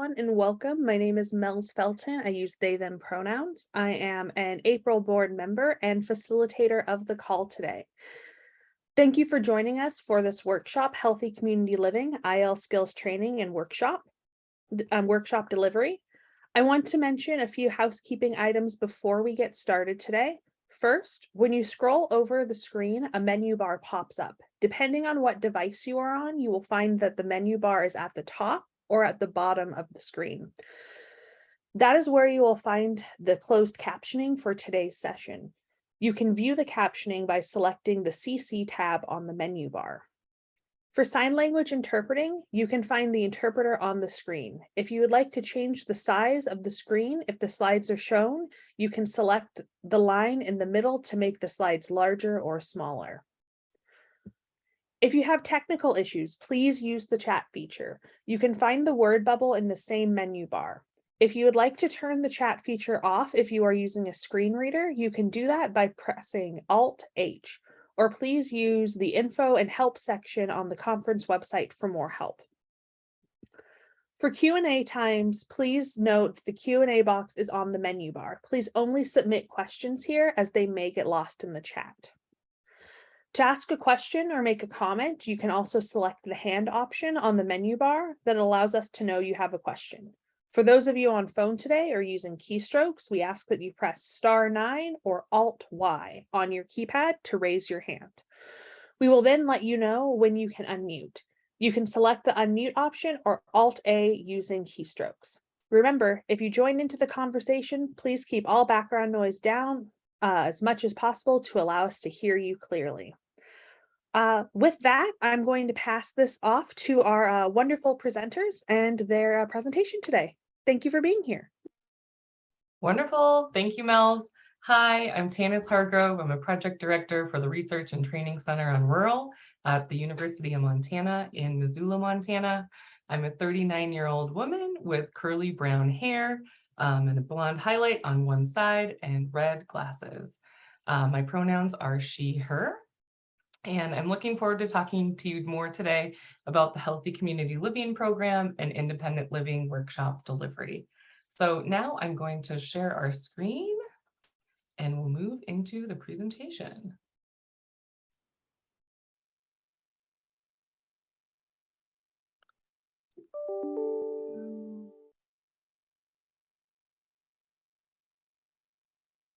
everyone, and welcome. My name is Mel's Felton. I use they, them pronouns. I am an April board member and facilitator of the call today. Thank you for joining us for this workshop, Healthy Community Living, IL Skills Training and Workshop Delivery. I want to mention a few housekeeping items before we get started today. First, when you scroll over the screen, a menu bar pops up. Depending on what device you are on, you will find that the menu bar is at the top or at the bottom of the screen. That is where you will find the closed captioning for today's session. You can view the captioning by selecting the CC tab on the menu bar. For sign language interpreting, you can find the interpreter on the screen. If you would like to change the size of the screen, if the slides are shown, you can select the line in the middle to make the slides larger or smaller. If you have technical issues, please use the chat feature. You can find the word bubble in the same menu bar. If you would like to turn the chat feature off if you are using a screen reader, you can do that by pressing Alt-H. Or please use the info and help section on the conference website for more help. For Q&A times, please note the Q&A box is on the menu bar. Please only submit questions here as they may get lost in the chat. To ask a question or make a comment, you can also select the hand option on the menu bar that allows us to know you have a question. For those of you on phone today or using keystrokes, we ask that you press *9 or Alt-Y on your keypad to raise your hand. We will then let you know when you can unmute. You can select the unmute option or Alt-A using keystrokes. Remember, if you join into the conversation, please keep all background noise down as much as possible to allow us to hear you clearly. With that, I'm going to pass this off to our wonderful presenters and their presentation today. Thank you for being here. Wonderful. Thank you, Mels. Hi, I'm Tanis Hargrove. I'm a project director for the Research and Training Center on Rural at the University of Montana in Missoula, Montana. I'm a 39-year-old woman with curly brown hair and a blonde highlight on one side and red glasses. My pronouns are she, her. And I'm looking forward to talking to you more today about the Healthy Community Living Program and Independent Living Workshop Delivery. So now I'm going to share our screen and we'll move into the presentation.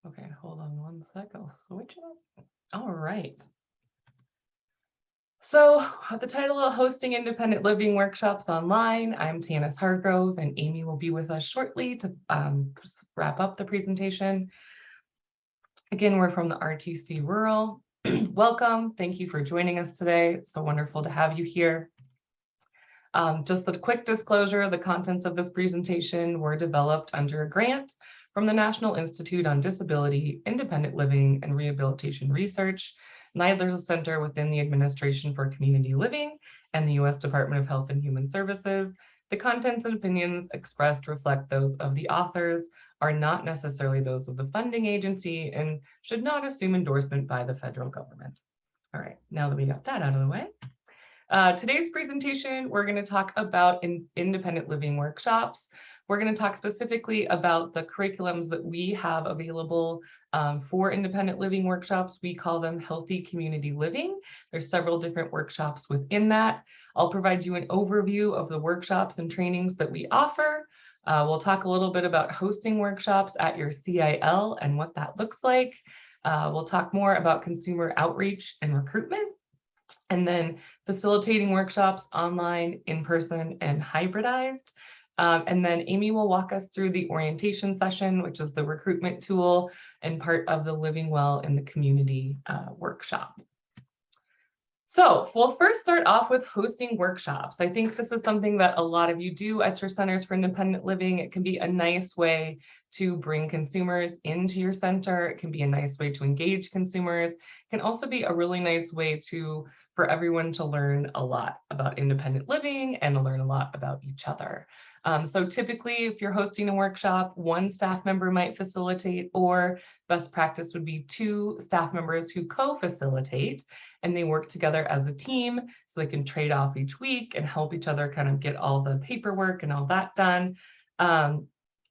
Okay, hold on one sec, I'll switch it up. All right. So the title of Hosting Independent Living Workshops Online, I'm Tanis Hargrove and Amy will be with us shortly to wrap up the presentation. Again, we're from the RTC Rural. Welcome, thank you for joining us today. It's so wonderful to have you here. Just a quick disclosure, the contents of this presentation were developed under a grant from the National Institute on Disability, Independent Living, and Rehabilitation Research, NIDLR's a center within the Administration for Community Living and the U.S. Department of Health and Human Services. The contents and opinions expressed reflect those of the authors, are not necessarily those of the funding agency, and should not assume endorsement by the federal government. All right, now that we got that out of the way. Today's presentation, we're going to talk about independent living workshops. We're going to talk specifically about the curriculums that we have available for independent living workshops. We call them Healthy Community Living. There's several different workshops within that. I'll provide you an overview of the workshops and trainings that we offer. We'll talk a little bit about hosting workshops at your CIL and what that looks like. We'll talk more about consumer outreach and recruitment, and then facilitating workshops online, in person, and hybridized. And then Amy will walk us through the orientation session, which is the recruitment tool and part of the Living Well in the Community workshop. So we'll first start off with hosting workshops. I think this is something that a lot of you do at your centers for independent living. It can be a nice way to bring consumers into your center. It can be a nice way to engage consumers. It can also be a really nice way for everyone to learn a lot about independent living and to learn a lot about each other. So typically, if you're hosting a workshop, one staff member might facilitate, or best practice would be 2 staff members who co-facilitate, and they work together as a team so they can trade off each week and help each other kind of get all the paperwork and all that done.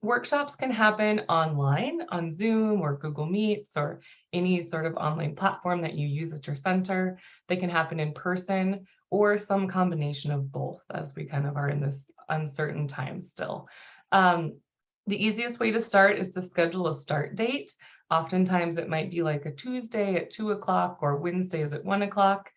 Workshops can happen online on Zoom or Google Meets or any sort of online platform that you use at your center. They can happen in person or some combination of both, as we kind of are in this uncertain time still. The easiest way to start is to schedule a start date. Oftentimes it might be like a Tuesday at 2 o'clock or Wednesdays at 1 o'clock.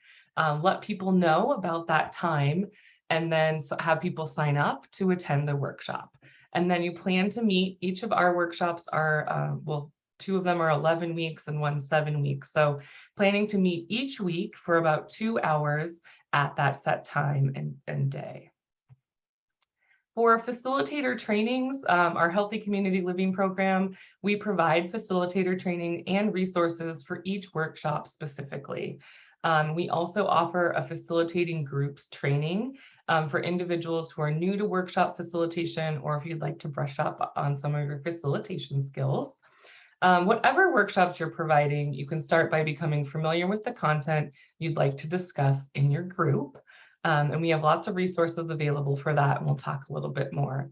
Let people know about that time and then have people sign up to attend the workshop. And then you plan to meet. Each of our workshops are, well, 2 of them are 11 weeks and 1 7 weeks. So planning to meet each week for about 2 hours at that set time and day. For facilitator trainings, our Healthy Community Living program, we provide facilitator training and resources for each workshop specifically. We also offer a facilitating groups training for individuals who are new to workshop facilitation, or if you'd like to brush up on some of your facilitation skills. Whatever workshops you're providing, you can start by becoming familiar with the content you'd like to discuss in your group. And we have lots of resources available for that, and we'll talk a little bit more.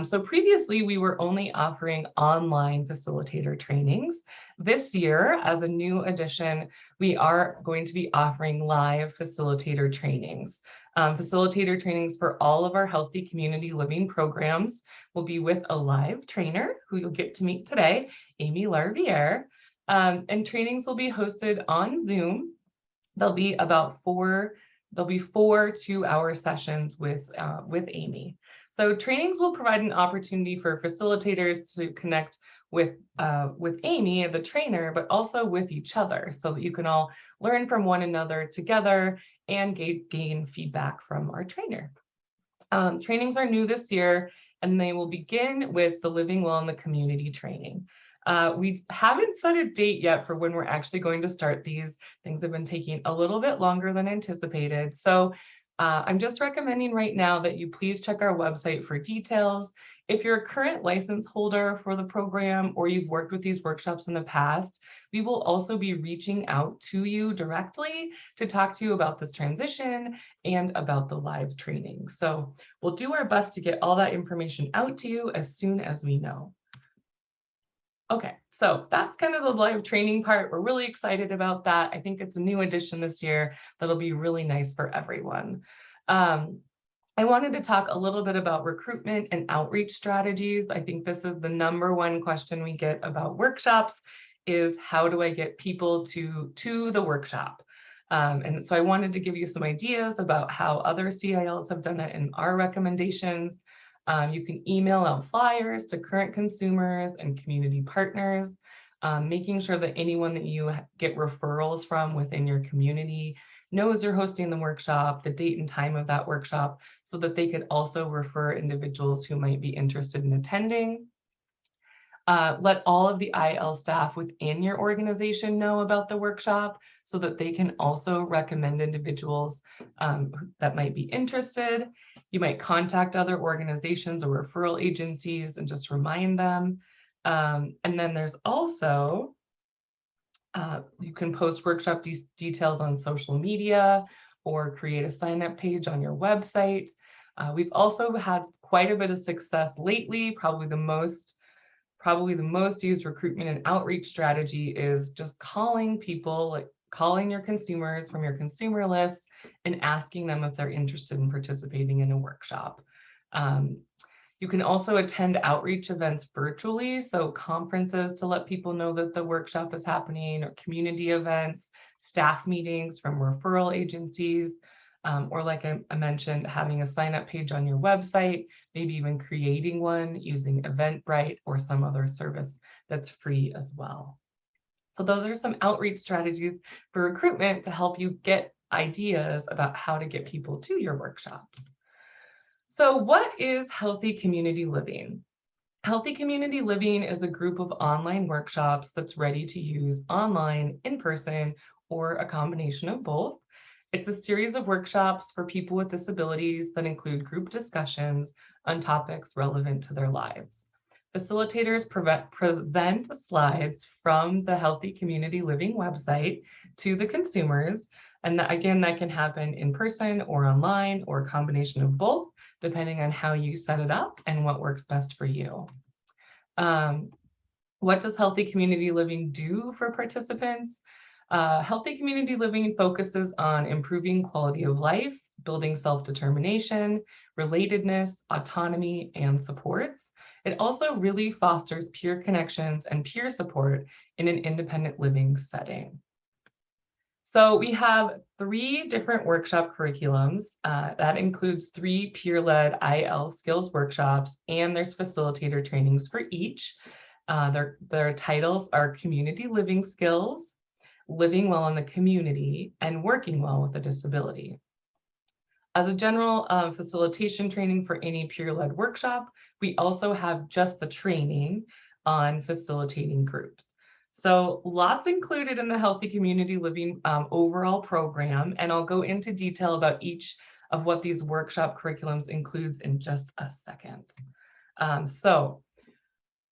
So previously, we were only offering online facilitator trainings. This year, as a new addition, we are going to be offering live facilitator trainings. Facilitator trainings for all of our Healthy Community Living programs will be with a live trainer who you'll get to meet today, Amy Larviere. And trainings will be hosted on Zoom. There'll be four 2-hour sessions with Amy. So trainings will provide an opportunity for facilitators to connect with Amy, the trainer, but also with each other so that you can all learn from one another together and gain feedback from our trainer. Trainings are new this year, and they will begin with the Living Well in the Community training. We haven't set a date yet for when we're actually going to start these. Things have been taking a little bit longer than anticipated. So I'm just recommending right now that you please check our website for details. If you're a current license holder for the program or you've worked with these workshops in the past, we will also be reaching out to you directly to talk to you about this transition and about the live training. So we'll do our best to get all that information out to you as soon as we know. Okay, so that's kind of the live training part. We're really excited about that. I think it's a new addition this year that'll be really nice for everyone. I wanted to talk a little bit about recruitment and outreach strategies. I think this is the #1 question we get about workshops is how do I get people to the workshop? And so I wanted to give you some ideas about how other CILs have done it in our recommendations. You can email out flyers to current consumers and community partners, making sure that anyone that you get referrals from within your community knows you're hosting the workshop, the date and time of that workshop, so that they could also refer individuals who might be interested in attending. Let all of the IL staff within your organization know about the workshop so that they can also recommend individuals that might be interested. You might contact other organizations or referral agencies and just remind them. And then there's also, you can post workshop details on social media or create a sign-up page on your website. We've also had quite a bit of success lately. Probably the most used recruitment and outreach strategy is just calling people, like calling your consumers from your consumer list and asking them if they're interested in participating in a workshop. You can also attend outreach events virtually, so conferences to let people know that the workshop is happening, or community events, staff meetings from referral agencies, or like I mentioned, having a sign-up page on your website, maybe even creating one using Eventbrite or some other service that's free as well. So those are some outreach strategies for recruitment to help you get ideas about how to get people to your workshops. So what is Healthy Community Living? Healthy Community Living is a group of online workshops that's ready to use online, in person, or a combination of both. It's a series of workshops for people with disabilities that include group discussions on topics relevant to their lives. Facilitators present the slides from the Healthy Community Living website to the consumers. And again, that can happen in person or online or a combination of both, depending on how you set it up and what works best for you. What does Healthy Community Living do for participants? Healthy Community Living focuses on improving quality of life, building self-determination, relatedness, autonomy, and supports. It also really fosters peer connections and peer support in an independent living setting. So we have 3 different workshop curriculums. That includes 3 peer-led IL skills workshops, and there's facilitator trainings for each. Their titles are Community Living Skills, Living Well in the Community, and Working Well with a Disability. As a general facilitation training for any peer-led workshop, we also have just the training on facilitating groups. So lots included in the Healthy Community Living overall program, and I'll go into detail about each of what these workshop curriculums includes in just a second. So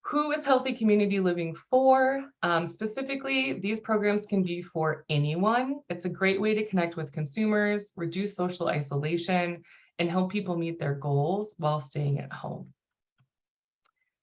who is Healthy Community Living for? Specifically, these programs can be for anyone. It's a great way to connect with consumers, reduce social isolation, and help people meet their goals while staying at home.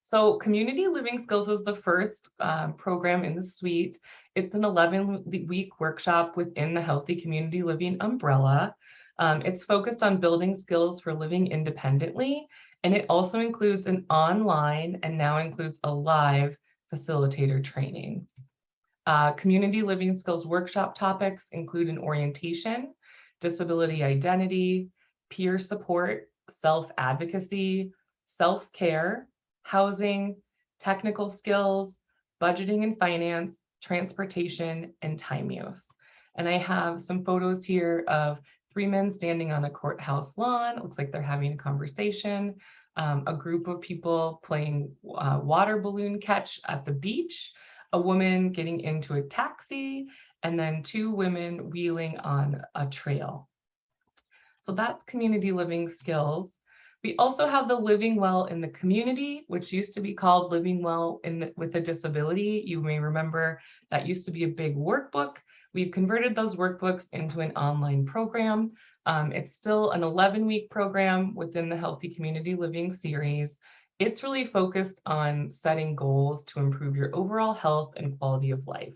So Community Living Skills is the first program in the suite. It's an 11-week workshop within the Healthy Community Living umbrella. It's focused on building skills for living independently, and it also includes an online and now includes a live facilitator training. Community Living Skills workshop topics include an orientation, disability identity, peer support, self-advocacy, self-care, housing, technical skills, budgeting and finance, transportation, and time use. And I have some photos here of 3 men standing on a courthouse lawn. It looks like they're having a conversation. A group of people playing water balloon catch at the beach, a woman getting into a taxi, and then 2 women wheeling on a trail. So that's Community Living Skills. We also have the Living Well in the Community, which used to be called Living Well with a Disability. You may remember that used to be a big workbook. We've converted those workbooks into an online program. It's still an 11-week program within the Healthy Community Living series. It's really focused on setting goals to improve your overall health and quality of life.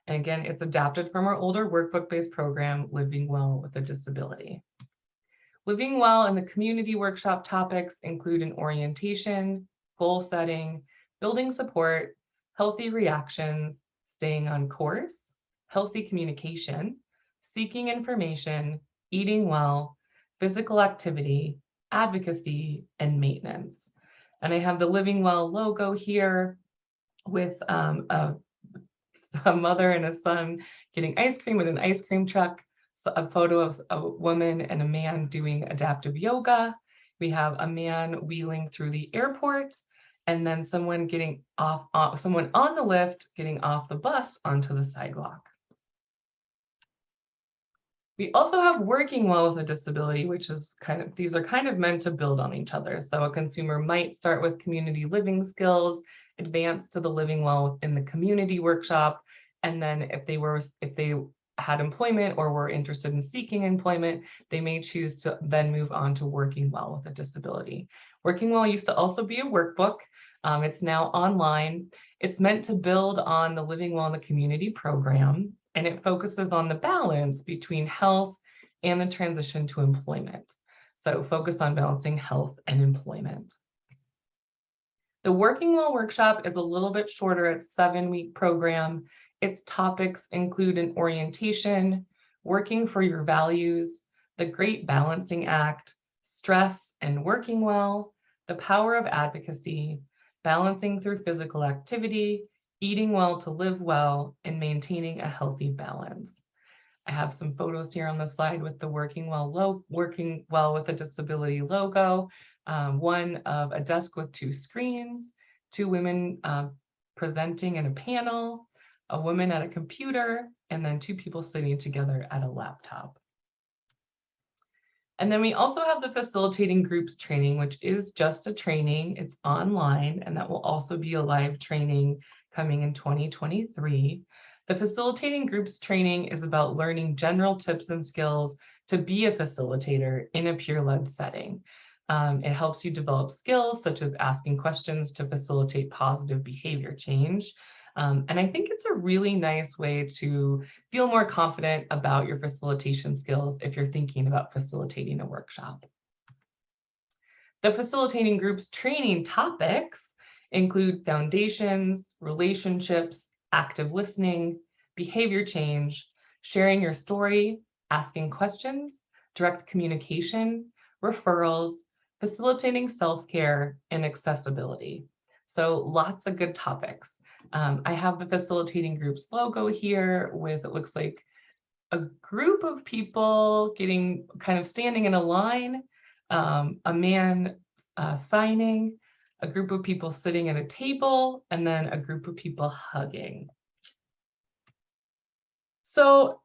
And again, it's adapted from our older workbook-based program, Living Well with a Disability. Living Well in the Community workshop topics include an orientation, goal setting, building support, healthy reactions, staying on course, healthy communication, seeking information, eating well, physical activity, advocacy, and maintenance. And I have the Living Well logo here with a mother and a son getting ice cream with an ice cream truck. So a photo of a woman and a man doing adaptive yoga. We have a man wheeling through the airport, and then someone getting someone on the lift getting off the bus onto the sidewalk. We also have Working Well with a Disability, which is these are kind of meant to build on each other. So a consumer might start with community living skills, advance to the Living Well in the Community workshop, and then if they had employment or were interested in seeking employment, they may choose to then move on to Working Well with a Disability. Working Well used to also be a workbook. It's now online. It's meant to build on the Living Well in the Community program, and it focuses on the balance between health and the transition to employment. So focus on balancing health and employment. The Working Well workshop is a little bit shorter. It's a 7-week program. Its topics include an orientation, working for your values, the Great Balancing Act, stress and working well, the power of advocacy, balancing through physical activity, eating well to live well, and maintaining a healthy balance. I have some photos here on the slide with the Working Well with a Disability logo. One of a desk with 2 screens, 2 women presenting in a panel, a woman at a computer, and then 2 people sitting together at a laptop. And then we also have the facilitating groups training, which is just a training. It's online, and that will also be a live training coming in 2023. The facilitating groups training is about learning general tips and skills to be a facilitator in a peer-led setting. It helps you develop skills such as asking questions to facilitate positive behavior change. And I think it's a really nice way to feel more confident about your facilitation skills if you're thinking about facilitating a workshop. The facilitating groups training topics include foundations, relationships, active listening, behavior change, sharing your story, asking questions, direct communication, referrals, facilitating self-care, and accessibility. So lots of good topics. I have the facilitating groups logo here with, it looks like a group of people getting kind of standing in a line, a man signing, a group of people sitting at a table, and then a group of people hugging. So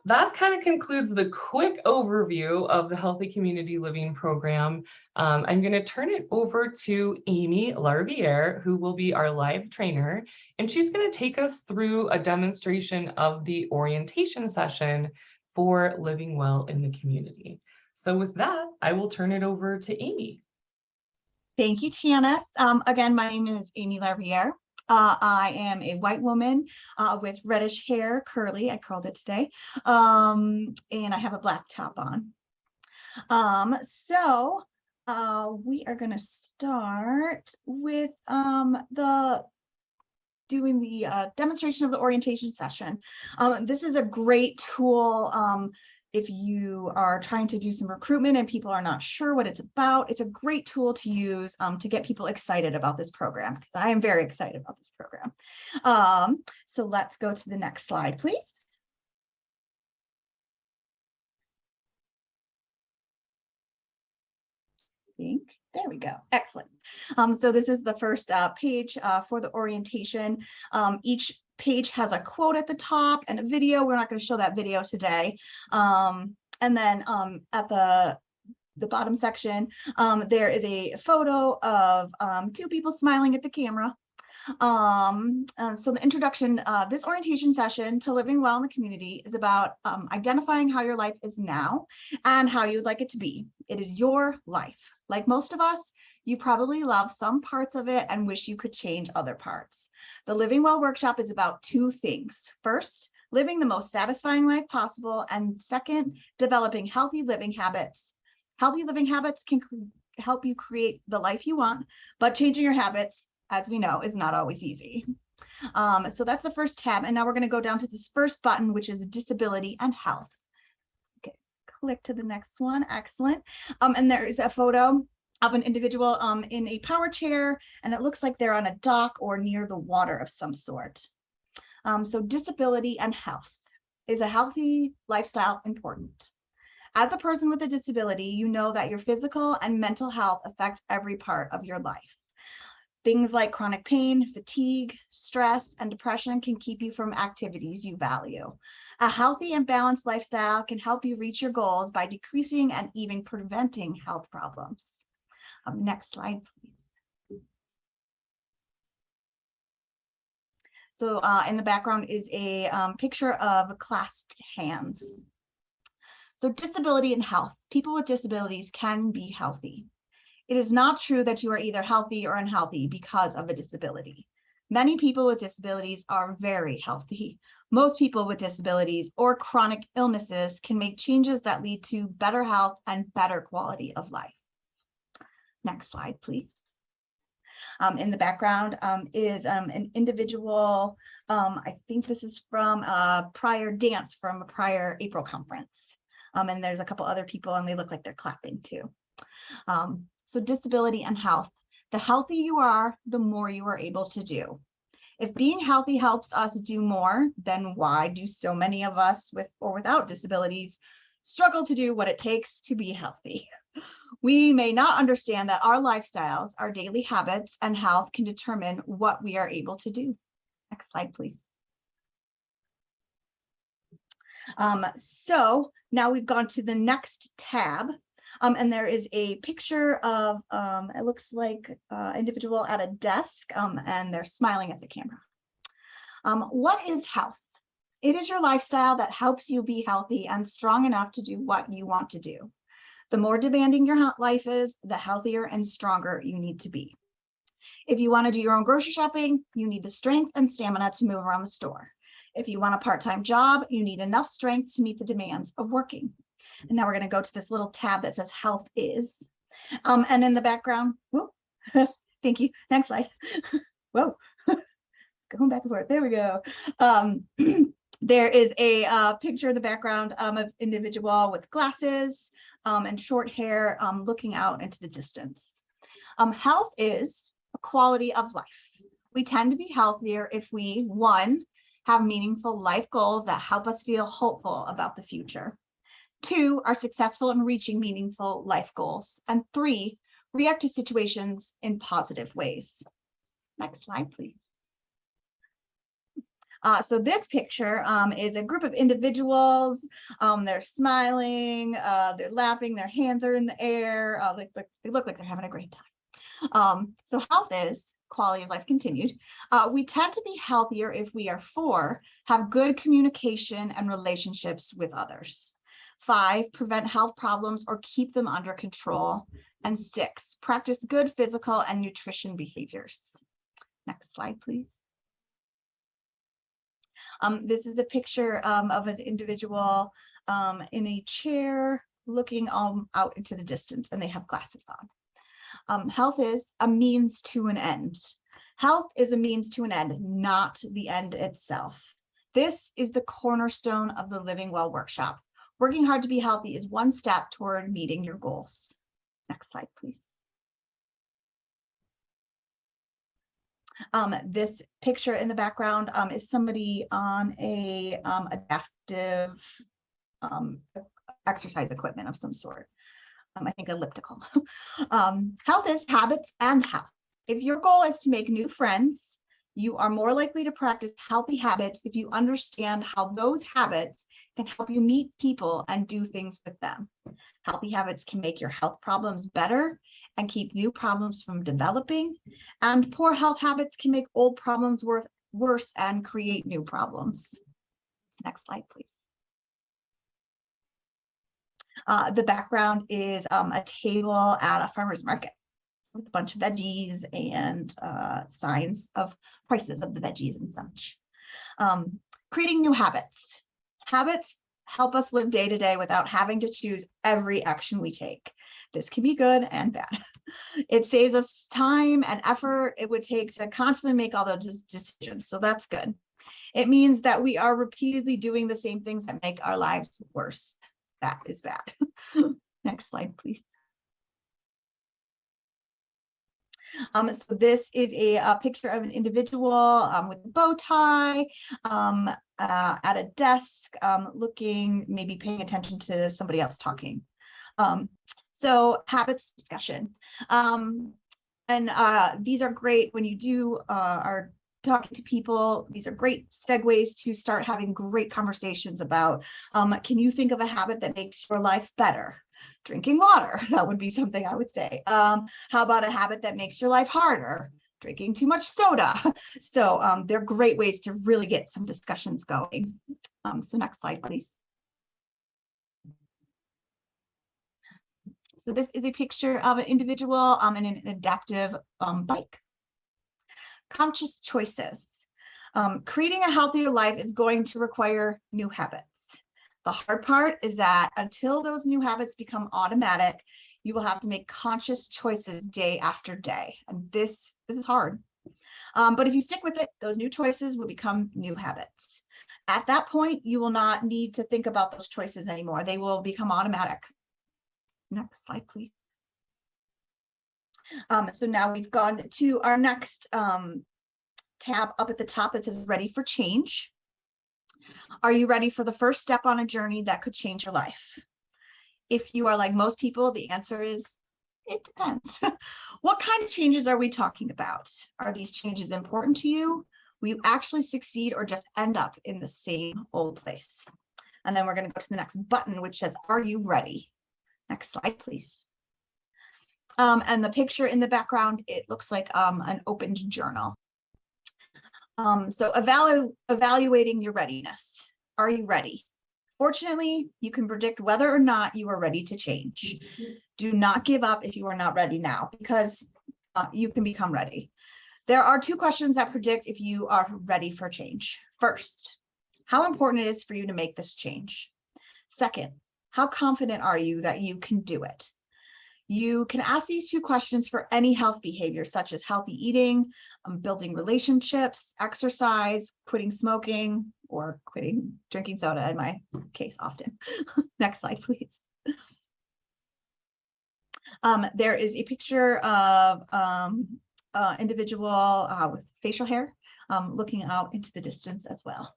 that kind of concludes the quick overview of the Healthy Community Living Program. I'm going to turn it over to Amy Larviere, who will be our live trainer, and she's going to take us through a demonstration of the orientation session for living well in the community. So with that, I will turn it over to Amy. Thank you, Tana. Again, my name is Amy Larviere. I am a white woman with reddish hair, curly. I curled it today, and I have a black top on. We are going to start with doing the demonstration of the orientation session. This is a great tool. If you are trying to do some recruitment and people are not sure what it's about, it's a great tool to use to get people excited about this program, because I am very excited about this program. So let's go to the next slide, please. There we go. Excellent. So this is the first page for the orientation. Each page has a quote at the top and a video. We're not going to show that video today. And then at the bottom section, there is a photo of 2 people smiling at the camera. So the introduction, this orientation session to living well in the community is about identifying how your life is now and how you would like it to be. It is your life. Like most of us, you probably love some parts of it and wish you could change other parts. The Living Well workshop is about 2 things. First, living the most satisfying life possible, and second, developing healthy living habits. Healthy living habits can help you create the life you want, but changing your habits, as we know, is not always easy. So that's the first tab. And now we're going to go down to this first button, which is disability and health. Okay, click to the next one. Excellent. And there is a photo of an individual in a power chair, and it looks like they're on a dock or near the water of some sort. So disability and health. Is a healthy lifestyle important? As a person with a disability, you know that your physical and mental health affect every part of your life. Things like chronic pain, fatigue, stress, and depression can keep you from activities you value. A healthy and balanced lifestyle can help you reach your goals by decreasing and even preventing health problems. Next slide, please. So in the background is a picture of clasped hands. So disability and health. People with disabilities can be healthy. It is not true that you are either healthy or unhealthy because of a disability. Many people with disabilities are very healthy. Most people with disabilities or chronic illnesses can make changes that lead to better health and better quality of life. Next slide, please. In the background is an individual, I think this is from a prior dance from a prior April conference. And there's a couple other people and they look like they're clapping too. So disability and health. The healthier you are, the more you are able to do. If being healthy helps us do more, then why do so many of us with or without disabilities struggle to do what it takes to be healthy? We may not understand that our lifestyles, our daily habits, and health can determine what we are able to do. Next slide, please. So now we've gone to the next tab. And there is a picture of, it looks like individual at a desk, and they're smiling at the camera. What is health? It is your lifestyle that helps you be healthy and strong enough to do what you want to do. The more demanding your life is, the healthier and stronger you need to be. If you want to do your own grocery shopping, you need the strength and stamina to move around the store. If you want a part-time job, you need enough strength to meet the demands of working. And now we're going to go to this little tab that says health is. And in the background, whoop, thank you. Next slide. Whoa, going back and forth. There we go. There is a picture in the background of an individual with glasses and short hair looking out into the distance. Health is a quality of life. We tend to be healthier if we, 1, have meaningful life goals that help us feel hopeful about the future. 2, are successful in reaching meaningful life goals. And 3, react to situations in positive ways. Next slide, please. So this picture is a group of individuals. They're smiling, they're laughing, their hands are in the air. They look like they're having a great time. So health is quality of life continued. We tend to be healthier if we are 4, have good communication and relationships with others. 5, prevent health problems or keep them under control. And 6, practice good physical and nutrition behaviors. Next slide, please. This is a picture of an individual in a chair looking out into the distance, and they have glasses on. Health is a means to an end. Health is a means to an end, not the end itself. This is the cornerstone of the Living Well workshop. Working hard to be healthy is one step toward meeting your goals. Next slide, please. This picture in the background is somebody on a adaptive exercise equipment of some sort. I think elliptical. Health is habits and health. If your goal is to make new friends, you are more likely to practice healthy habits if you understand how those habits can help you meet people and do things with them. Healthy habits can make your health problems better and keep new problems from developing. And poor health habits can make old problems worse and create new problems. Next slide, please. The background is a table at a farmer's market with a bunch of veggies and signs of prices of the veggies and such. Creating new habits. Habits help us live day to day without having to choose every action we take. This can be good and bad. It saves us time and effort it would take to constantly make all those decisions, so that's good. It means that we are repeatedly doing the same things that make our lives worse. That is bad. Next slide, please. So this is a picture of an individual with a bow tie at a desk, looking, maybe paying attention to somebody else talking. So habits discussion. And these are great when you are talking to people. These are great segues to start having great conversations about, can you think of a habit that makes your life better? Drinking water, that would be something I would say. How about a habit that makes your life harder? Drinking too much soda. So they're great ways to really get some discussions going. So next slide, please. So this is a picture of an individual in an adaptive bike. Conscious choices. Creating a healthier life is going to require new habits. The hard part is that until those new habits become automatic, you will have to make conscious choices day after day. And this is hard. But if you stick with it, those new choices will become new habits. At that point, you will not need to think about those choices anymore. They will become automatic. Next slide, please. So now we've gone to our next tab up at the top that says Ready for Change. Are you ready for the first step on a journey that could change your life? If you are like most people, the answer is, it depends. What kind of changes are we talking about? Are these changes important to you? Will you actually succeed or just end up in the same old place? And then we're going to go to the next button, which says, are you ready? Next slide, please. And the picture in the background, it looks like an opened journal. So evaluating your readiness. Are you ready? Fortunately, you can predict whether or not you are ready to change. Do not give up if you are not ready now, because you can become ready. There are 2 questions that predict if you are ready for change. First, how important it is for you to make this change. Second, how confident are you that you can do it? You can ask these 2 questions for any health behavior, such as healthy eating, building relationships, exercise, quitting smoking, or quitting drinking soda in my case often. Next slide, please. There is a picture of individual with facial hair looking out into the distance as well.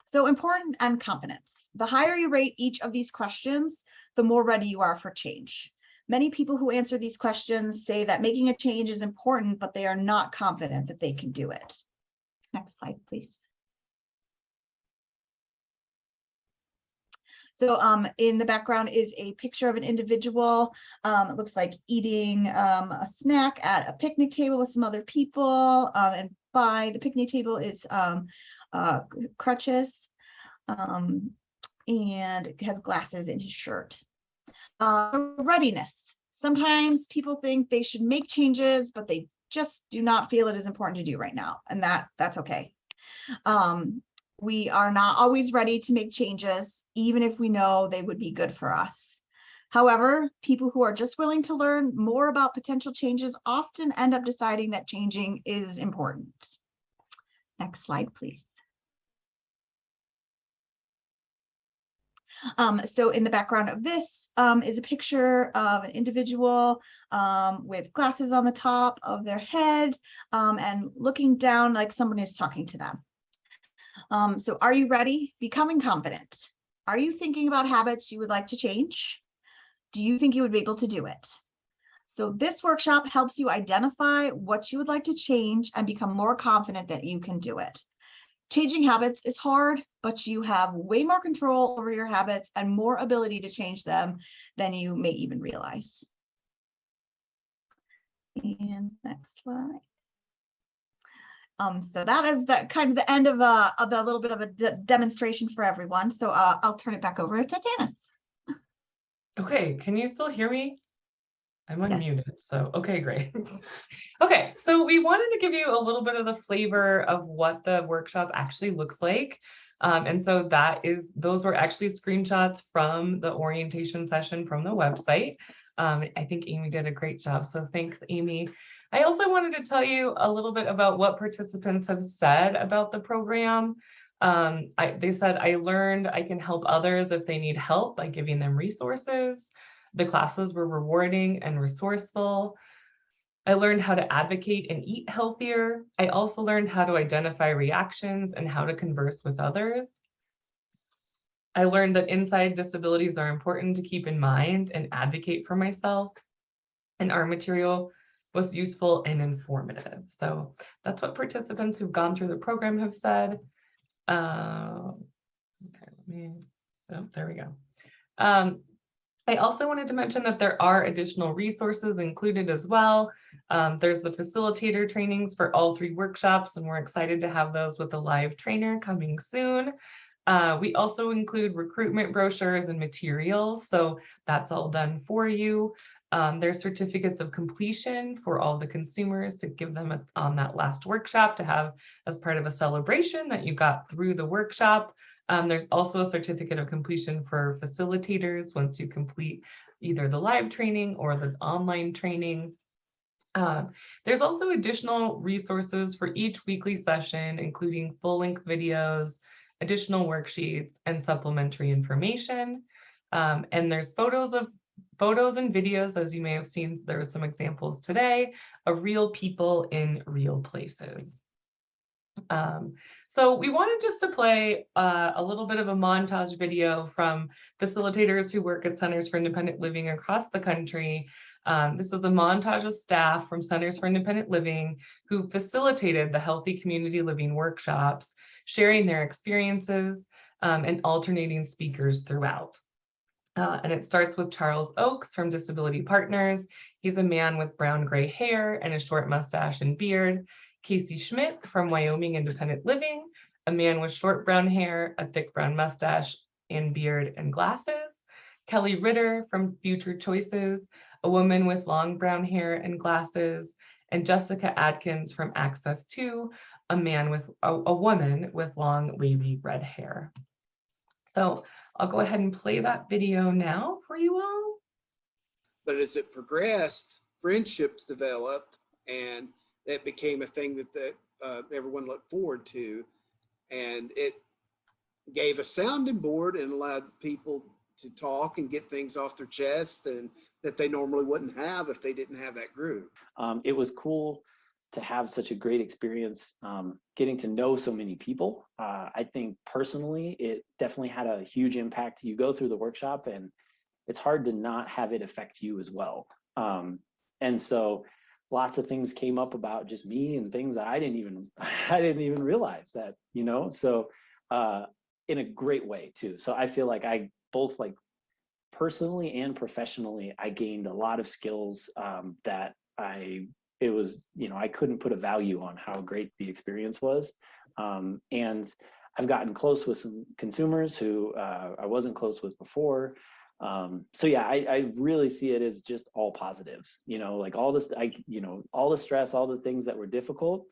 So important and confidence. The higher you rate each of these questions, the more ready you are for change. Many people who answer these questions say that making a change is important, but they are not confident that they can do it. Next slide, please. So in the background is a picture of an individual. It looks like eating a snack at a picnic table with some other people. And by the picnic table is crutches, and it has glasses in his shirt. Readiness. Sometimes people think they should make changes, but they just do not feel it is important to do right now, and that's okay. We are not always ready to make changes, even if we know they would be good for us. However, people who are just willing to learn more about potential changes often end up deciding that changing is important. Next slide, please. So in the background of this is a picture of an individual with glasses on the top of their head and looking down like someone is talking to them. So are you ready? Becoming confident. Are you thinking about habits you would like to change? Do you think you would be able to do it? So this workshop helps you identify what you would like to change and become more confident that you can do it. Changing habits is hard, but you have way more control over your habits and more ability to change them than you may even realize. And next slide. So that is the kind of the end of the little bit of a demonstration for everyone. So I'll turn it back over to Tana. Okay, can you still hear me? I'm Yes. unmuted, so okay, great. Okay, so we wanted to give you a little bit of the flavor of what the workshop actually looks like. And so those were actually screenshots from the orientation session from the website. I think Amy did a great job, so thanks, Amy. I also wanted to tell you a little bit about what participants have said about the program. They said, I learned I can help others if they need help by giving them resources. The classes were rewarding and resourceful. I learned how to advocate and eat healthier. I also learned how to identify reactions and how to converse with others. I learned that inside disabilities are important to keep in mind and advocate for myself. And our material was useful and informative. So that's what participants who've gone through the program have said. Okay, there we go. I also wanted to mention that there are additional resources included as well. There's the facilitator trainings for all 3 workshops, and we're excited to have those with a live trainer coming soon. We also include recruitment brochures and materials, so that's all done for you. There's certificates of completion for all the consumers to give them on that last workshop to have as part of a celebration that you got through the workshop. There's also a certificate of completion for facilitators once you complete either the live training or the online training. There's also additional resources for each weekly session, including full-length videos, additional worksheets, and supplementary information. And there's photos and videos, as you may have seen, there are some examples today of real people in real places. So we wanted just to play a little bit of a montage video from facilitators who work at Centers for Independent Living across the country. This is a montage of staff from Centers for Independent Living who facilitated the Healthy Community Living workshops, sharing their experiences. and alternating speakers throughout. And it starts with Charles Oakes from Disability Partners. He's a man with brown-gray hair and a short mustache and beard. Casey Schmidt from Wyoming Independent Living, a man with short brown hair, a thick brown mustache and beard and glasses. Kelly Ritter from Future Choices, a woman with long brown hair and glasses. And Jessica Adkins from Access 2, a woman with long wavy red hair. So I'll go ahead and play that video now for you all. But as it progressed, friendships developed, and it became a thing that everyone looked forward to. And it gave a sounding board and allowed people to talk and get things off their chest and that they normally wouldn't have if they didn't have that group. It was cool to have such a great experience, getting to know so many people. I think personally, it definitely had a huge impact. You go through the workshop and it's hard to not have it affect you as well. And so lots of things came up about just me and things that I didn't even realize that, so in a great way too. So I feel like I both like personally and professionally, I gained a lot of skills that I couldn't put a value on how great the experience was. And I've gotten close with some consumers who I wasn't close with before. So yeah, I really see it as just all positives, like all this, all the stress, all the things that were difficult,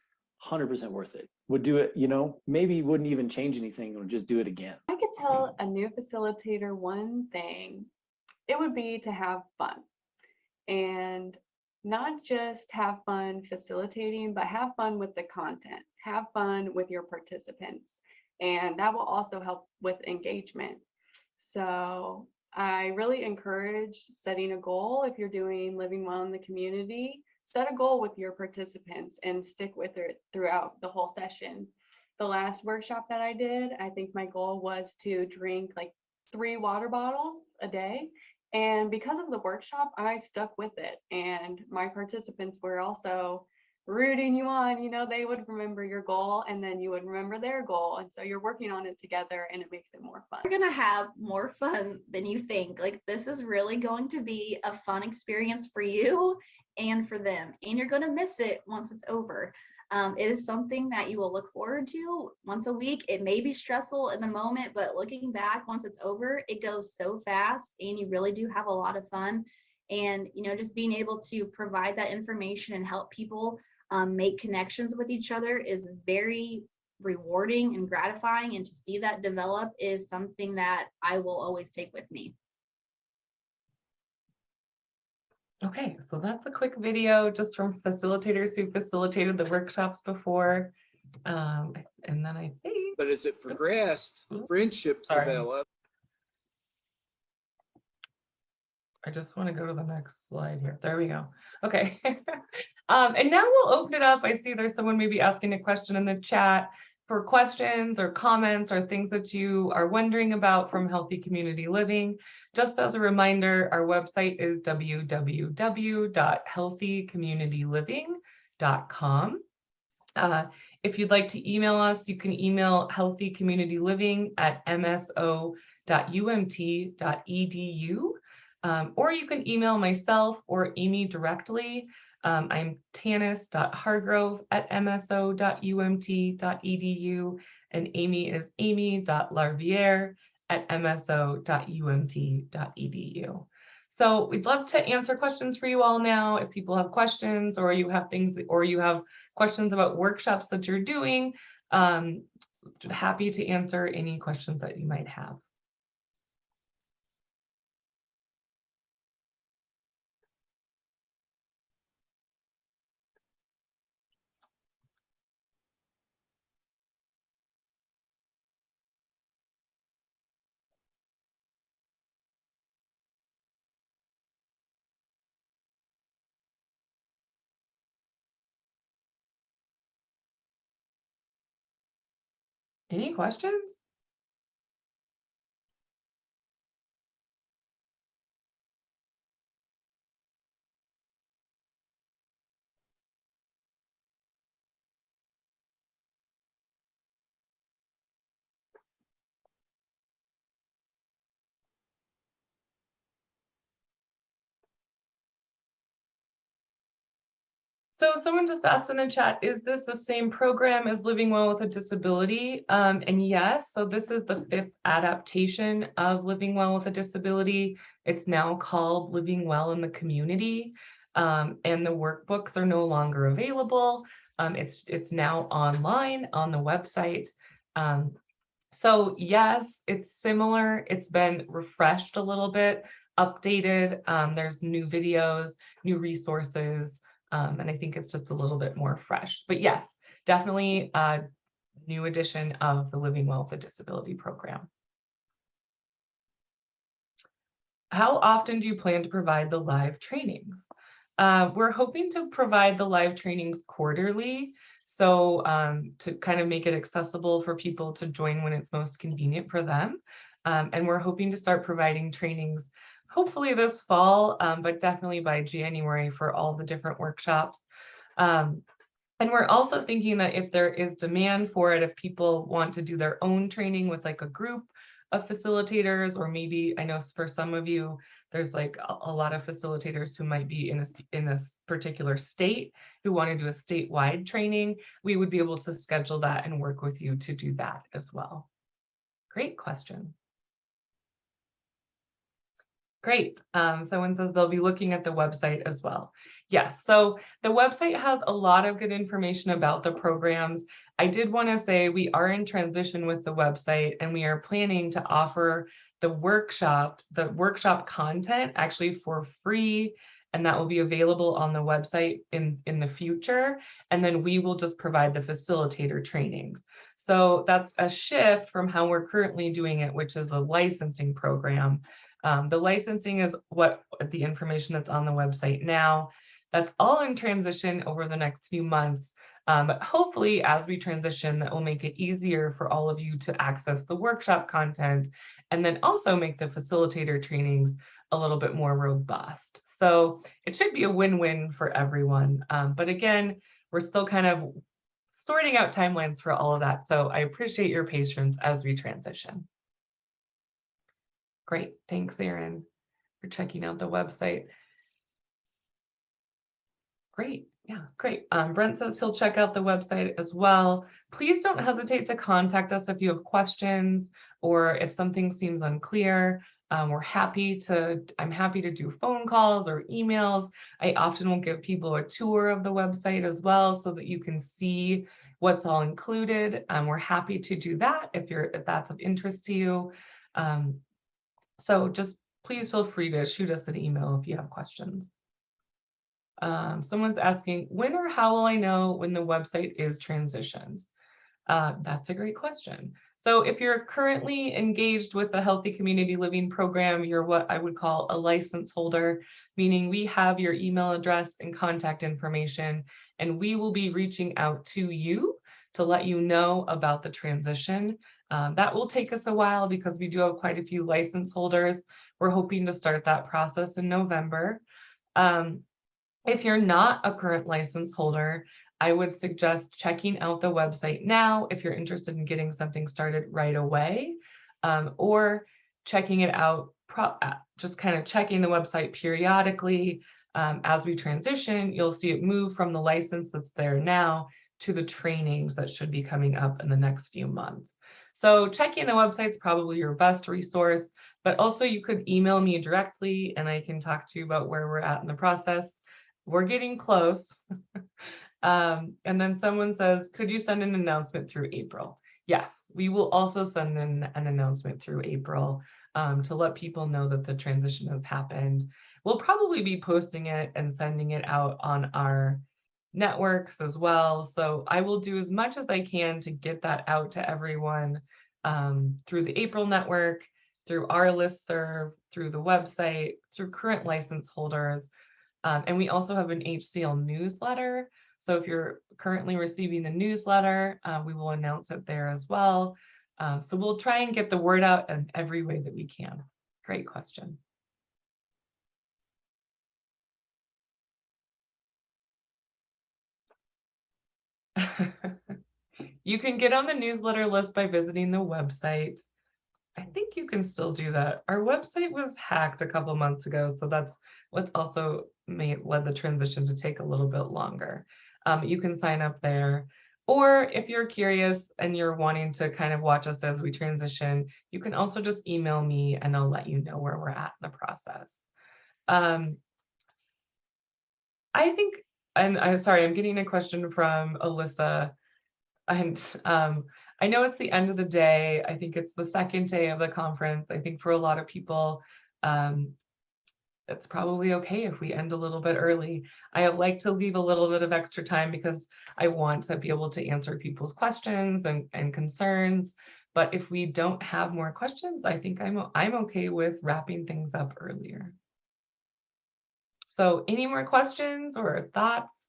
100% worth it. Would do it, maybe wouldn't even change anything or just do it again. I could tell a new facilitator one thing, it would be to have fun. And not just have fun facilitating, but have fun with the content, have fun with your participants. And that will also help with engagement. So I really encourage setting a goal. If you're doing Living Well in the Community, set a goal with your participants and stick with it throughout the whole session. The last workshop that I did, I think my goal was to drink like 3 water bottles a day. And because of the workshop, I stuck with it. And my participants were also rooting you on, they would remember your goal and then you would remember their goal. And so you're working on it together and it makes it more fun. You're gonna have more fun than you think. Like, this is really going to be a fun experience for you and for them. And you're gonna miss it once it's over. It is something that you will look forward to once a week. It may be stressful in the moment, but looking back, once it's over, it goes so fast and you really do have a lot of fun. And, just being able to provide that information and help people make connections with each other is very rewarding and gratifying. And to see that develop is something that I will always take with me. Okay, so that's a quick video just from facilitators who facilitated the workshops before. And then I think, But as it progressed, friendships Sorry. developed. I just want to go to the next slide here. There we go. Okay. And now we'll open it up. I see there's someone maybe asking a question in the chat for questions or comments or things that you are wondering about from Healthy Community Living. Just as a reminder, our website is www.healthycommunityliving.com. If you'd like to email us, you can email healthycommunityliving@mso.umt.edu. Or you can email myself or Amy directly. I'm tanis.hargrove@mso.umt.edu, and Amy is amy.larviere@mso.umt.edu. So we'd love to answer questions for you all now. If people have questions or you have questions about workshops that you're doing, happy to answer any questions that you might have. Any questions? So someone just asked in the chat, is this the same program as Living Well with a Disability? And yes, so this is the 5th adaptation of Living Well with a Disability. It's now called Living Well in the Community. And the workbooks are no longer available. It's now online on the website. So yes, it's similar. It's been refreshed a little bit, updated. There's new videos, new resources. And I think it's just a little bit more fresh. But yes, definitely a new edition of the Living Well with a Disability program. How often do you plan to provide the live trainings? We're hoping to provide the live trainings quarterly. So to kind of make it accessible for people to join when it's most convenient for them. And we're hoping to start providing trainings hopefully this fall, but definitely by January for all the different workshops. And we're also thinking that if there is demand for it, if people want to do their own training with like a group of facilitators, or maybe I know for some of you, there's like a lot of facilitators who might be in this particular state who want to do a statewide training, we would be able to schedule that and work with you to do that as well. Great question. Great. Someone says they'll be looking at the website as well. Yes, so the website has a lot of good information about the programs. I did want to say we are in transition with the website, and we are planning to offer the workshop content actually for free, and that will be available on the website in the future. And then we will just provide the facilitator trainings. So that's a shift from how we're currently doing it, which is a licensing program. The licensing is what the information that's on the website now. That's all in transition over the next few months. But hopefully as we transition, that will make it easier for all of you to access the workshop content, and then also make the facilitator trainings a little bit more robust. So it should be a win-win for everyone. But again, we're still kind of sorting out timelines for all of that. So I appreciate your patience as we transition. Great, thanks, Erin, for checking out the website. Great, yeah, great. Brent says he'll check out the website as well. Please don't hesitate to contact us if you have questions or if something seems unclear. I'm happy to do phone calls or emails. I often will give people a tour of the website as well so that you can see what's all included. We're happy to do that if that's of interest to you. So just please feel free to shoot us an email if you have questions. Someone's asking, when or how will I know when the website is transitioned? That's a great question. So if you're currently engaged with a Healthy Community Living program, you're what I would call a license holder, meaning we have your email address and contact information, and we will be reaching out to you to let you know about the transition. That will take us a while because we do have quite a few license holders. We're hoping to start that process in November. If you're not a current license holder, I would suggest checking out the website now if you're interested in getting something started right away, or checking it out, just kind of checking the website periodically. As we transition, you'll see it move from the license that's there now to the trainings that should be coming up in the next few months. So checking the website is probably your best resource, but also you could email me directly and I can talk to you about where we're at in the process. We're getting close. And then someone says, could you send an announcement through April? Yes, we will also send an announcement through April to let people know that the transition has happened. We'll probably be posting it and sending it out on our networks as well. So I will do as much as I can to get that out to everyone through the April network, through our listserv, through the website, through current license holders. And we also have an HCL newsletter. So if you're currently receiving the newsletter, we will announce it there as well. So we'll try and get the word out in every way that we can. Great question. You can get on the newsletter list by visiting the website. I think you can still do that. Our website was hacked a couple months ago, so that's what's also led the transition to take a little bit longer. You can sign up there. Or if you're curious and you're wanting to kind of watch us as we transition, you can also just email me and I'll let you know where we're at in the process. I think, and I'm sorry, I'm getting a question from Alyssa. And I know it's the end of the day. I think it's the second day of the conference. I think for a lot of people, it's probably okay if we end a little bit early. I like to leave a little bit of extra time because I want to be able to answer people's questions and concerns. But if we don't have more questions, I think I'm okay with wrapping things up earlier. So any more questions or thoughts?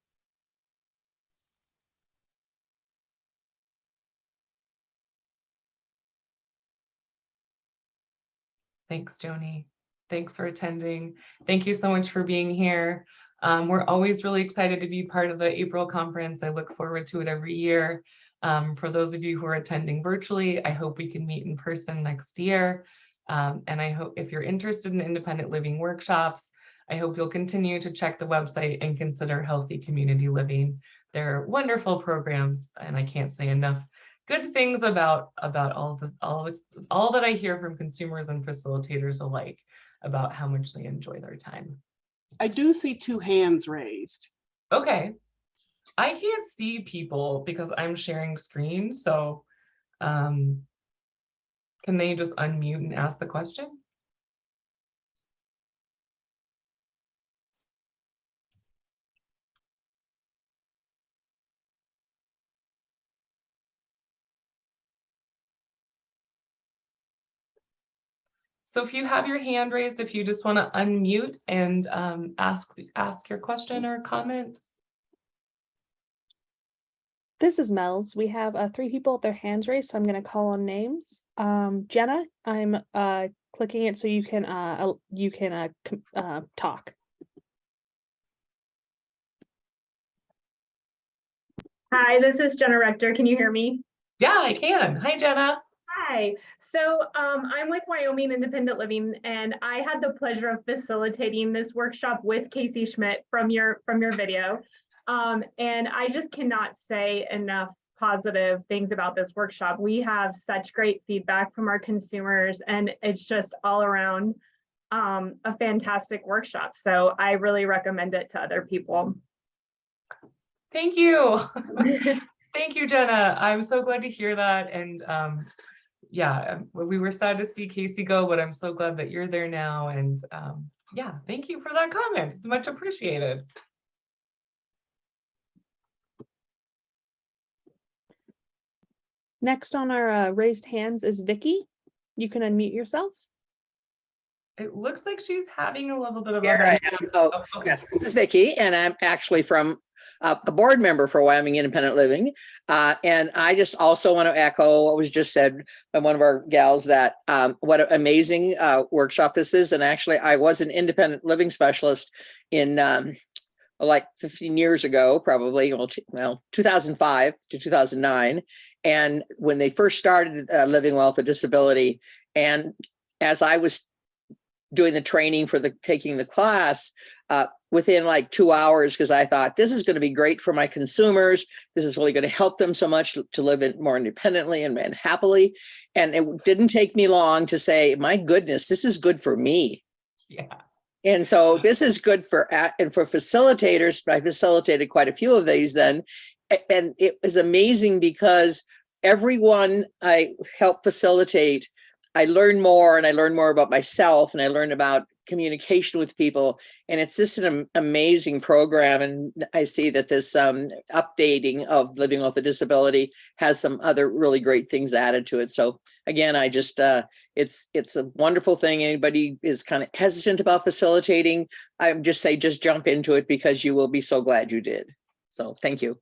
Thanks, Joni. Thanks for attending. Thank you so much for being here. We're always really excited to be part of the April conference. I look forward to it every year. For those of you who are attending virtually, I hope we can meet in person next year. And I hope if you're interested in independent living workshops, I hope you'll continue to check the website and consider Healthy Community Living. They're wonderful programs, and I can't say enough good things about all that I hear from consumers and facilitators alike about how much they enjoy their time. I do see 2 hands raised. Okay, I can't see people because I'm sharing screen, so can they just unmute and ask the question? So if you have your hand raised, if you just want to unmute and ask your question or comment. This is Mel's. We have 3 people with their hands raised, so I'm going to call on names. Jenna, I'm clicking it so you can talk. Hi, this is Jenna Rector. Can you hear me? Yeah, I can. Hi, Jenna. Hi. So I'm with Wyoming Independent Living, and I had the pleasure of facilitating this workshop with Casey Schmidt from your video. And I just cannot say enough positive things about this workshop. We have such great feedback from our consumers, and it's just all around a fantastic workshop. So I really recommend it to other people. Thank you. Thank you, Jenna. I'm so glad to hear that. And yeah, we were sad to see Casey go, but I'm so glad that you're there now. And yeah, thank you for that comment. It's much appreciated. Next on our raised hands is Vicky. You can unmute yourself. It looks like she's having a little bit of Here I am. Oh, yes, this is Vicki, and I'm actually from a board member for Wyoming Independent Living. And I just also want to echo what was just said by one of our gals, that what an amazing workshop this is. And actually, I was an independent living specialist in like 15 years ago, probably, well, 2005 to 2009. And when they first started Living Well with Disability, and as I was doing the training for taking the class, within like 2 hours, because I thought this is going to be great for my consumers. This is really going to help them so much to live it more independently and happily. And it didn't take me long to say, my goodness, this is good for me. Yeah. And so this is good for facilitators. I facilitated quite a few of these then. And it was amazing because everyone I helped facilitate, I learned more, and I learned more about myself, and I learned about communication with people. And it's just an amazing program. And I see that this updating of Living with a Disability has some other really great things added to it. So again, I just, it's a wonderful thing. Anybody is kind of hesitant about facilitating, I just say, just jump into it, because you will be so glad you did. So thank you.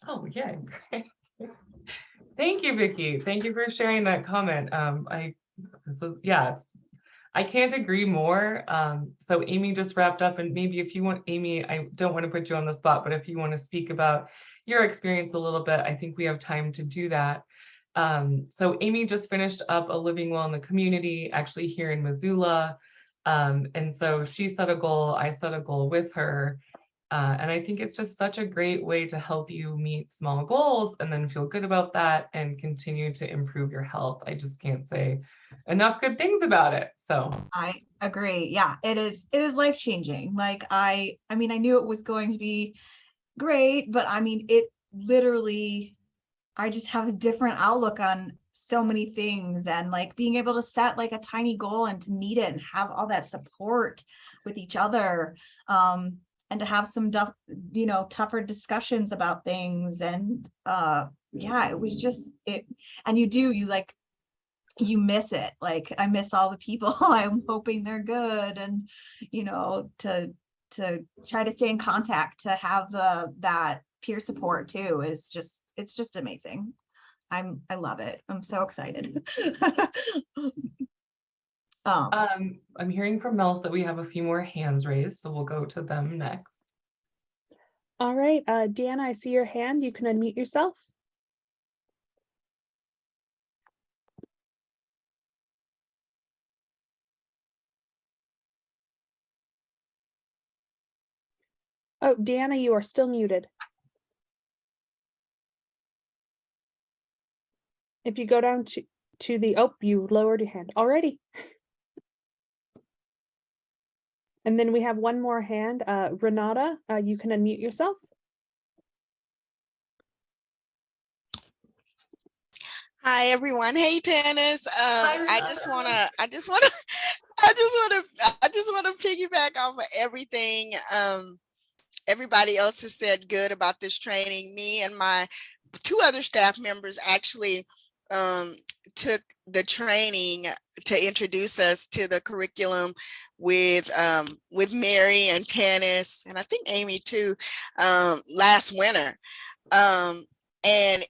Oh, yeah. Thank you, Vicki. Thank you for sharing that comment. I can't agree more. So Amy just wrapped up, and maybe if you want, Amy, I don't want to put you on the spot, but if you want to speak about your experience a little bit, I think we have time to do that. So Amy just finished up a Living Well in the Community, actually here in Missoula. And so she set a goal, I set a goal with her. And I think it's just such a great way to help you meet small goals and then feel good about that and continue to improve your health. I just can't say enough good things about it. So I agree. Yeah, it is life changing. Like I mean, I knew it was going to be great, but I mean, it literally, I just have a different outlook on so many things, and like being able to set like a tiny goal and to meet it and have all that support with each other, and to have some tougher discussions about things. And yeah, it was just it. And you miss it. Like I miss all the people. I'm hoping they're good, and to try to stay in contact, to have that peer support too is just, it's just amazing. I love it. I'm so excited. I'm hearing from Mels that we have a few more hands raised, so we'll go to them next. All right, Deanna, I see your hand. You can unmute yourself. Oh, Deanna, you are still muted. If you go down to the, oh, you lowered your hand already. And then we have one more hand, Renata, you can unmute yourself. Hi everyone. Hey Tannis. Hi, I just wanna piggyback off of everything everybody else has said good about this training. Me and my 2 other staff members actually took the training to introduce us to the curriculum with Mary and Tannis, and I think Amy too, last winter. And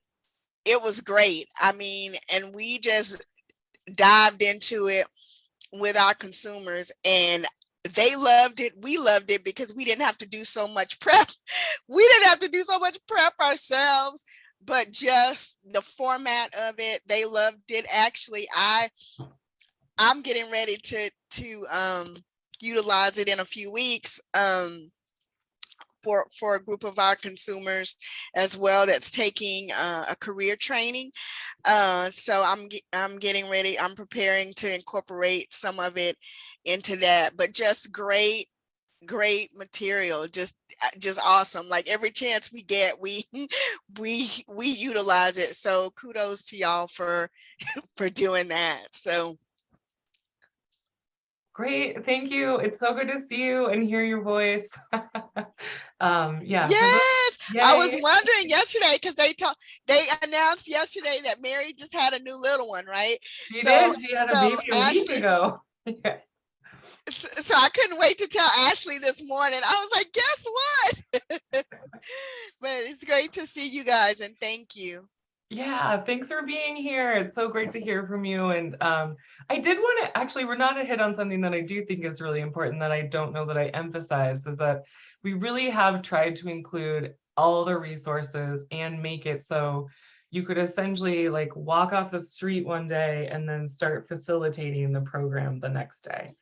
it was great. I mean, and we just dived into it with our consumers, and they loved it. We loved it because we didn't have to do so much prep. We didn't have to do so much prep ourselves, but just the format of it, they loved it. Actually, I'm getting ready to utilize it in a few weeks. For a group of our consumers as well that's taking a career training. So I'm getting ready. I'm preparing to incorporate some of it into that, but just great material, just awesome. Like every chance we get, we utilize it. So kudos to y'all for doing that. So Great, thank you. It's so good to see you and hear your voice. Yeah. Yes, Yay. I was wondering yesterday because they announced yesterday that Mary just had a new little one, right? She did. She had a baby a week ago. Yeah. So I couldn't wait to tell Ashley this morning. I was like, guess what? But it's great to see you guys, and thank you. Yeah, thanks for being here. It's so great to hear from you. And I did want to actually, Renata hit on something that I do think is really important that I don't know that I emphasized, is that we really have tried to include all the resources and make it so you could essentially like walk off the street one day and then start facilitating the program the next day.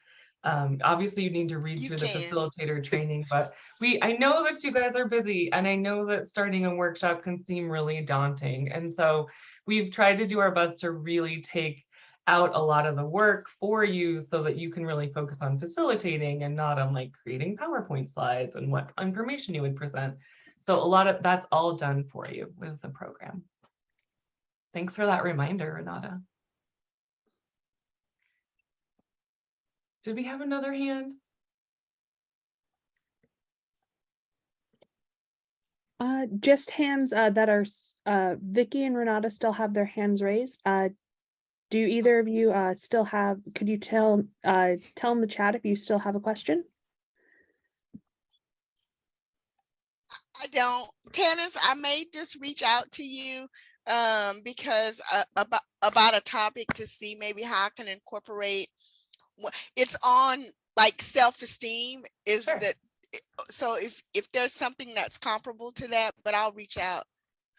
Obviously you need to read through the facilitator training, but I know that you guys are busy, and I know that starting a workshop can seem really daunting. And so we've tried to do our best to really take out a lot of the work for you so that you can really focus on facilitating and not on like creating PowerPoint slides and what information you would present. So a lot of that's all done for you with the program. Thanks for that reminder, Renata. Did we have another hand? Just hands that are Vicky and Renata still have their hands raised. Do either of you still have, could you tell in the chat if you still have a question? I don't. Tannis, I may just reach out to you because about a topic to see maybe how I can incorporate. It's on like self-esteem is Sure. that, so if there's something that's comparable to that, but I'll reach out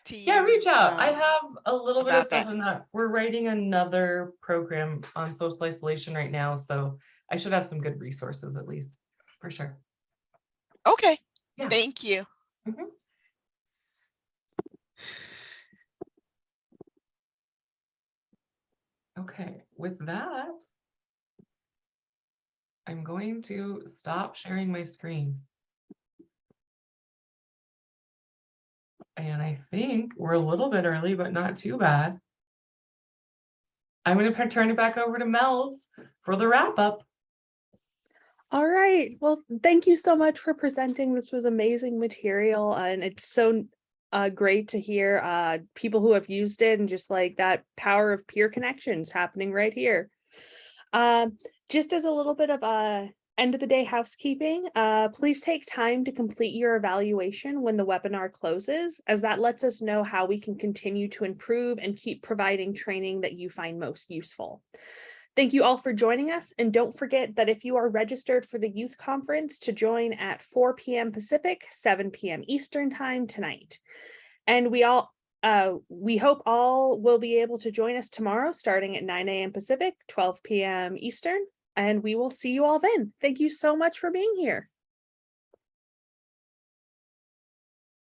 to you. Yeah, reach out. I have a little bit of about stuff in that. We're writing another program on social isolation right now, so I should have some good resources at least, for sure. Okay, Yeah. thank you. Mhm. Okay, with that, I'm going to stop sharing my screen. And I think we're a little bit early, but not too bad. I'm going to turn it back over to Mel's for the wrap up. All right. Well, thank you so much for presenting. This was amazing material, and it's so great to hear people who have used it and just like that power of peer connections happening right here. Just as a little bit of end of the day housekeeping, please take time to complete your evaluation when the webinar closes, as that lets us know how we can continue to improve and keep providing training that you find most useful. Thank you all for joining us, and don't forget that if you are registered for the youth conference, to join at 4 p.m. Pacific, 7 p.m. Eastern time tonight. And we hope all will be able to join us tomorrow starting at 9 a.m. Pacific, 12 p.m. Eastern, and we will see you all then. Thank you so much for being here.